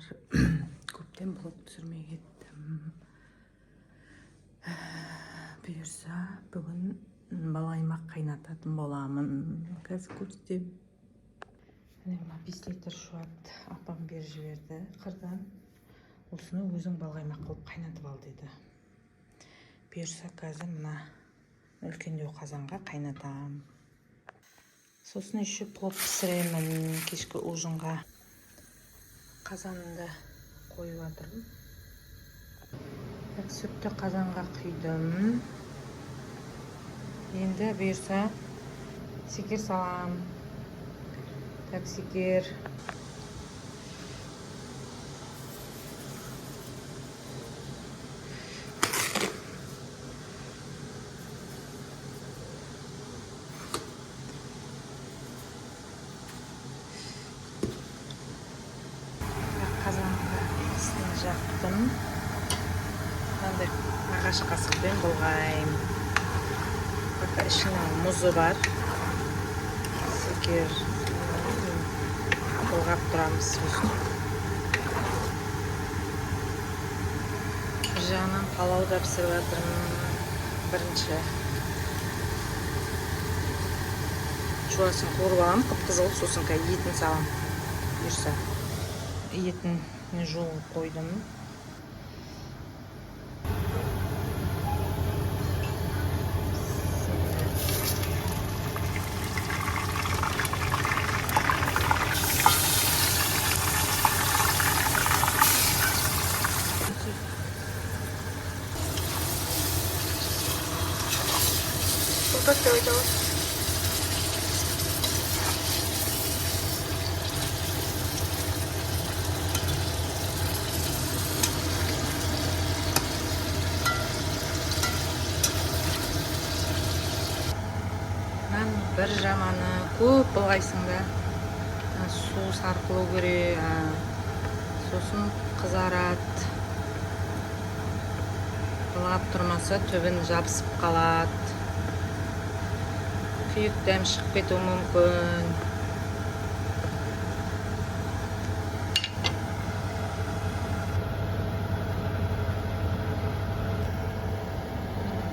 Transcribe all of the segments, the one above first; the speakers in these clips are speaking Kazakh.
достар. Көптен блог түсірмей кеттім. Бұйырса бүгін балаймақ қайнататын боламын. Қазір көрсетем. 5 литр шуат апам беріп жіберді қырдан. Осыны өзің балаймақ қылып қайнатып ал деді. Бұйырса қазір мына үлкендеу қазанға қайнатам. Сосын еще плов пісіремін кешкі ужинға. Қазанымды қойып жатырмын. Сүтті қазанға құйдым. Енді бұйырса секер салам. Так, секер. Қазанға ісін жақтым. Мынандай ағаш қасықпен былғаймын. Бақа ішінің мұзы бар. Секер былғап тұрамыз. Бір жағынан палау да пісіріп жатырмын. Бірінші шуасын қуырып аламын, қып-қызыл, сосын етін салам. Бұйырса етін жуып қойдым. To'xtatda o'ylayapsiz. Bir жаманы көп былғайсың да. Су сарқылу керек. Сосын қызарады. Былғап тұрмаса түбін жабысып қалады. Күйік дәм шығып кетуі мүмкін.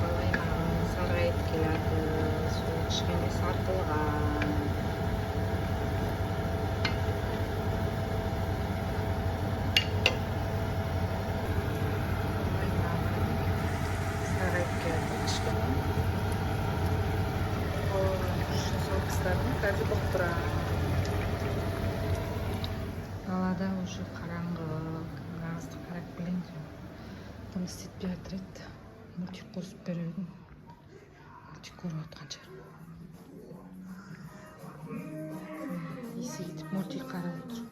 Балаймағым сарғайып келеді. Су кішкене сарқылған. Сарғайып келеді кішкене. Қазір бұқ тұрам. Далада уже қараңғы. Нағызды қарап біліңдер. Там істетпей жатыр еді. Мультик қосып береді. Мультик көріп отқан шығар. Есі кетіп мультик қарап отыр.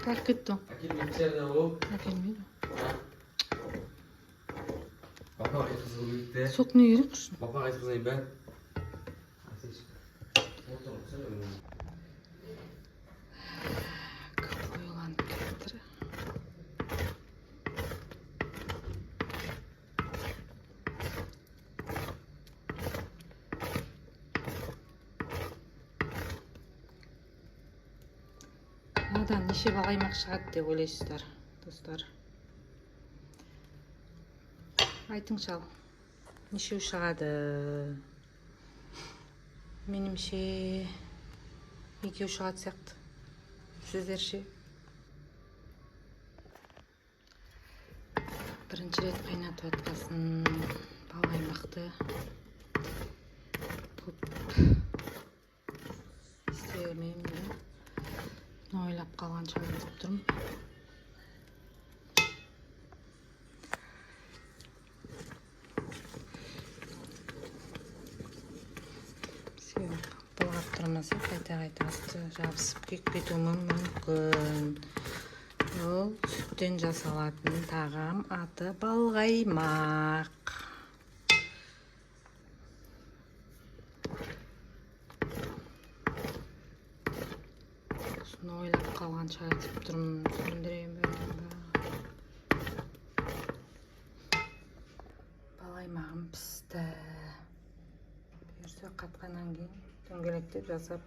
Как это? Sok ne yeri kuşun? Papa kaç kızayım ben? Koyulan kettir. Одан неше балаймақ шығады деп ойлайсыздар, достар? Айтыңшы ал. Нешеу шығады? Менімше екеу шығады сияқты. Сіздерше? Бірінші рет қайнатып атқасын балаймақты. Көп істемеймін де. Ойлап қалған шағын тұрмын. Все, былғап турмаса кайта жабысып кетүүі мүмкін. Бұл сүттен жасалатын тағам аты балқаймақ. Шуны ойлап қалғанша айтып тұрмын, түсіндірем бе? Балқаймағым пісті. Бұйырса қатқаннан кейін дөңгелектеп жасап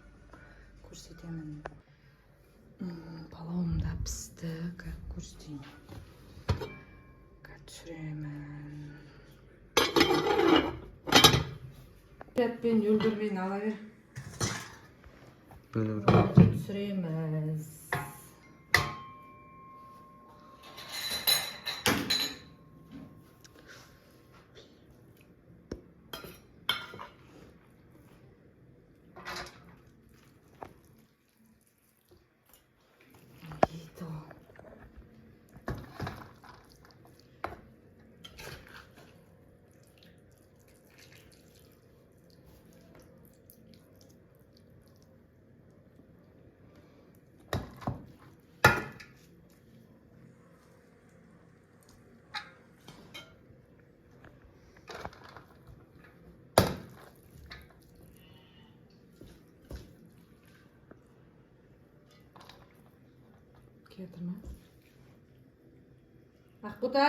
көрсетемін. Палауым да пісті, көрсетейін. Түсіремін. Пен өлдірмейін ала бер. Түсіреміз. Кетірме. Ақбұта!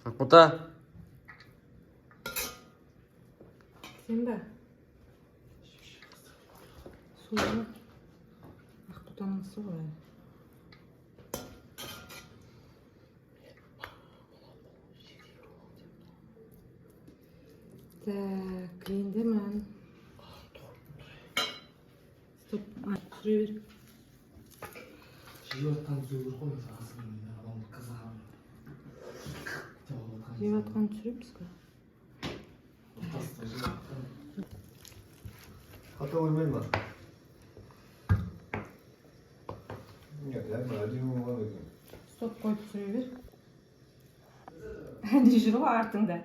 Ақбұта! Сен бе? Суы. Ақбұтаның суы. Так, енді Стоп, түсіре бер. Жиvatқан түсіру ғой, асырын адамды қызағым. Жеватқан түсіреміз бе? Хата оймай ма? Нет, я знаю, один болған екен. Стоп қойып түсіре бер. Не жүр ғой артыңда?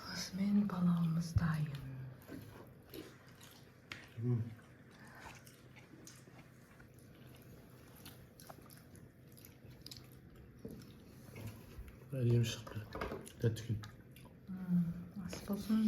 Қызмен балауымыз дайын. Әдемі шықты. Тәттікен. Ас болсын.